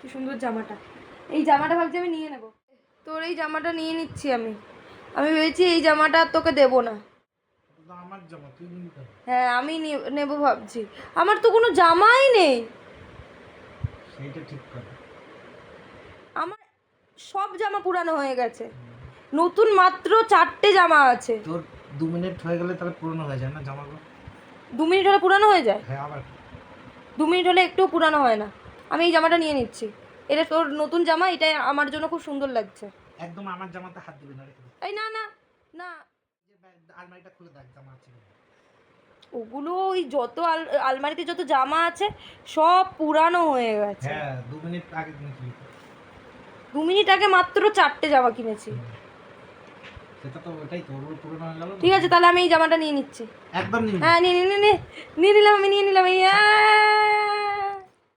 কি সুন্দর জামাটা, এই জামাটা ভাবছি আমি নিয়ে নেব। তোর এই জামাটা নিয়ে নিচ্ছি আমি ভেবেছি এই জামাটা আর তোকে দেবো না। আমার জামা তুই নিবি? হ্যাঁ আমি নেব ভাবছি, আমার তো কোনো জামাই নেই। সেইটা ঠিক কথা, আমার সব জামা পুরানো হয়ে গেছে, নতুন মাত্র 4টে জামা আছে। তোর 2 মিনিট হয়ে গেলে তাহলে পুরনো হয়ে যায় না জামাগুলো? 2 মিনিট হলে পুরানো হয়ে যায়? হ্যাঁ আবার 2 মিনিট হলে একটুও পুরানো হয় না। আমি এই জামাটা নিয়ে নিচ্ছি, এটা তোর নতুন জামা, এটা আমার জন্য খুব সুন্দর লাগছে। একদম আমার জামাতে হাত দিবি না, রেখে দে। এই না না না, আলমারিটা খুলে দেখ জামা আছে কিনা। ওগুলো ওই যত আলমারিতে যত জামা আছে সব পুরানো হয়ে গেছে। হ্যাঁ 2 মিনিট আগে কিনেছিলি। 2 মিনিট আগে মাত্র 4টে জামা কিনেছি। সেটা তো ওটাই তো, ওগুলো পুরনো হয়ে গেল। ঠিক আছে তাহলে আমি এই জামাটা নিয়ে নিচ্ছি। একদম নিবি? হ্যাঁ নিয়ে নিলাম, আমি নিয়ে নিলাম।